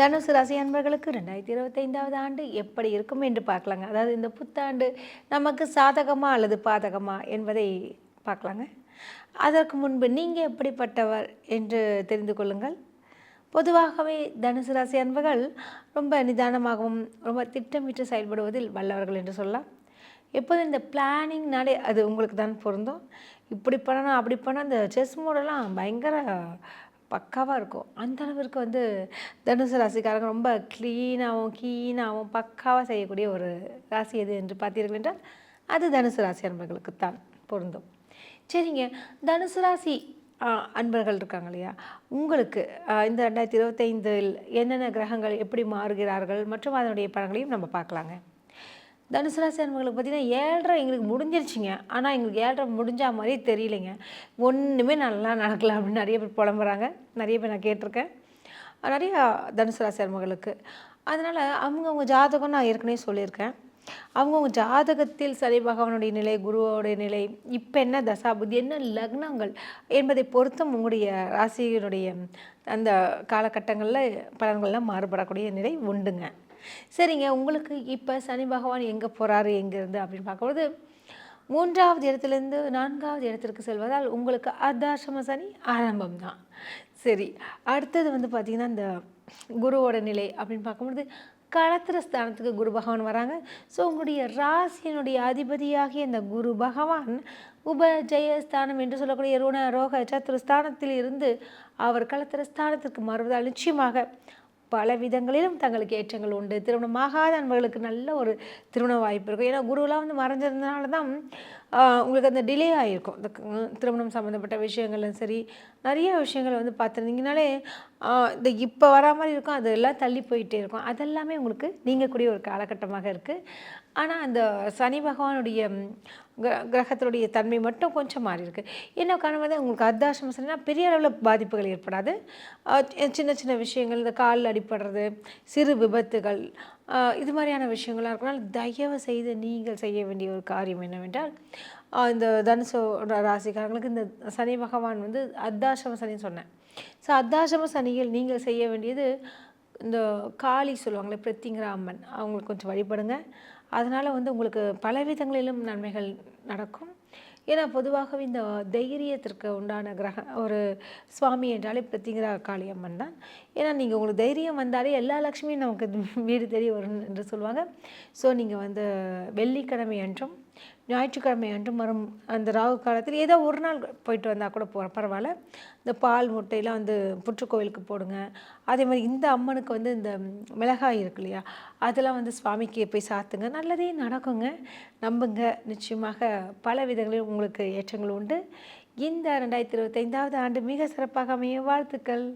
தனுசு ராசி அன்பர்களுக்கு 2025வது ஆண்டு எப்படி இருக்கும் என்று பார்க்கலாங்க. அதாவது இந்த புத்தாண்டு நமக்கு சாதகமா அல்லது பாதகமா என்பதை பார்க்கலாங்க. அதற்கு முன்பு நீங்கள் எப்படிப்பட்டவர் என்று தெரிந்து கொள்ளுங்கள். பொதுவாகவே தனுசு ராசி அன்பர்கள் ரொம்ப நிதானமாகவும் ரொம்ப திட்டமிட்டு செயல்படுவதில் வல்லவர்கள் என்று சொல்லலாம். எப்போதும் இந்த பிளானிங்னாலே அது உங்களுக்கு தான் பொருந்தும். இப்படி பண்ணணும் அப்படி பண்ணால் இந்த செஸ் மோடெல்லாம் பயங்கர பக்காவாக இருக்கும். அந்த அளவிற்கு தனுசு ராசிக்காரங்க ரொம்ப கீனாகவும் பக்காவாக செய்யக்கூடிய ஒரு ராசி எது என்று பார்த்தீர்கள் என்றால் அது தனுசு ராசி அன்பர்களுக்குத்தான் பொருந்தும். சரிங்க, தனுசு ராசி அன்பர்கள் இருக்காங்க இல்லையா, உங்களுக்கு இந்த 2025இல் என்னென்ன கிரகங்கள் எப்படி மாறுகிறார்கள் மற்றும் அதனுடைய பலன்களையும் நம்ம பார்க்கலாங்க. தனுசு ராசி அன்பர்களுக்கு பார்த்திங்கன்னா 7.5 எங்களுக்கு முடிஞ்சிருச்சுங்க. ஆனால் எங்களுக்கு 7.5 முடிஞ்ச மாதிரியே தெரியலைங்க. ஒன்றுமே நல்லா நடக்கல அப்படின்னு நிறைய பேர் புலம்புறாங்க. நிறைய பேர் நான் கேட்டிருக்கேன் நிறையா தனுசு ராசி அன்பர்களுக்கு. அதனால் அவங்கவுங்க ஜாதகம் நான் ஏற்கனவே சொல்லியிருக்கேன். அவங்கவுங்க ஜாதகத்தில் சனி பகவானுடைய நிலை, குருவோடைய நிலை, இப்போ என்ன தசாபுத்தி, என்ன லக்னங்கள் என்பதை பொறுத்தும் உங்களுடைய ராசியினுடைய அந்த காலகட்டங்களில் பலன்கள்லாம் மாறுபடக்கூடிய நிலை உண்டுங்க. சரிங்க, உங்களுக்கு இப்போ சனி பகவான் எங்கே போகிறாரு எங்கேருந்து அப்படின்னு பார்க்கும்போது 3வது இடத்துலேருந்து 4வது இடத்திற்கு செல்வதால் உங்களுக்கு அர்த்தாசிரம சனி ஆரம்பம் தான். சரி, அடுத்தது பார்த்திங்கன்னா இந்த குருவோட நிலை அப்படின்னு பார்க்கும்போது களத்திர ஸ்தானத்துக்கு குரு பகவான் வராங்க. ஸோ உங்களுடைய ராசியினுடைய அதிபதியாகிய இந்த குரு பகவான் உபஜயஸ்தானம் என்று சொல்லக்கூடிய ருண ரோக சத்துருஸ்தானத்தில் இருந்து அவர் களத்திர ஸ்தானத்திற்கு மாறுவதால் நிச்சயமாக பல விதங்களிலும் தங்களுக்கு ஏற்றங்கள் உண்டு. திருமணமாகாத அன்பர்களுக்கு நல்ல ஒரு திருமண வாய்ப்பு இருக்கும். ஏன்னா குருவெலாம் மறைஞ்சதுனால தான் உங்களுக்கு அந்த டிலே ஆகிருக்கும். இந்த திருமணம் சம்மந்தப்பட்ட விஷயங்களும் சரி, நிறைய விஷயங்கள் பார்த்துருந்தீங்கனாலே இந்த இப்போ வரா மாதிரி இருக்கும், அதெல்லாம் தள்ளி போயிட்டே இருக்கும். அதெல்லாமே உங்களுக்கு நீங்கக்கூடிய ஒரு காலகட்டமாக இருக்குது. ஆனால் அந்த சனி பகவானுடைய கிரகத்தினுடைய தன்மை மட்டும் கொஞ்சம் மாறி இருக்குது. என்ன காரணம் உங்களுக்கு அர்த்தாசிரம சனினா பெரிய அளவில் பாதிப்புகள் ஏற்படாது. சின்ன சின்ன விஷயங்கள், இந்த காலில் அடிப்படுறது, சிறு விபத்துகள், இது மாதிரியான விஷயங்களாக இருக்கனால தயவு செய்து நீங்கள் செய்ய வேண்டிய ஒரு காரியம் என்னவென்றால் இந்த தனுசு ராசிக்காரங்களுக்கு இந்த சனி பகவான் அர்த்தாசிரம சனின்னு சொன்னேன். ஸோ அர்த்தாசிரம சனியில் நீங்கள் செய்ய வேண்டியது இந்த காளி சொல்லுவாங்களே, பிரத்திங்கிற அம்மன், அவங்களுக்கு கொஞ்சம் வழிபடுங்க. அதனால் உங்களுக்கு பல விதங்களிலும் நன்மைகள் நடக்கும். ஏன்னா பொதுவாகவே இந்த தைரியத்திற்கு உண்டான ஒரு சுவாமி என்றாலே பிரத்திங்கிற காளியம்மன் தான். ஏன்னா நீங்கள் உங்களுக்கு தைரியம் வந்தாலே எல்லா லட்சுமியும் நமக்கு வீடு தேடி வரும் என்று சொல்லுவாங்க. ஸோ நீங்கள் வெள்ளிக்கிழமை அன்றும் ஞாயிற்றுக்கிழமை அன்றும் வரும் அந்த ராகு காலத்தில் ஏதோ ஒரு நாள் போயிட்டு வந்தால் கூட பரவாயில்ல. இந்த பால் முட்டையெல்லாம் புற்றுக்கோவிலுக்கு போடுங்க. அதே மாதிரி இந்த அம்மனுக்கு இந்த மிளகாய் இருக்கு இல்லையா, அதெல்லாம் சுவாமிக்கு போய் சாத்துங்க. நல்லதே நடக்குங்க, நம்புங்க. நிச்சயமாக பல விதங்களில் உங்களுக்கு ஏற்றங்கள் உண்டு. இந்த 2025வது ஆண்டு மிக சிறப்பாக அமைய வாழ்த்துக்கள்.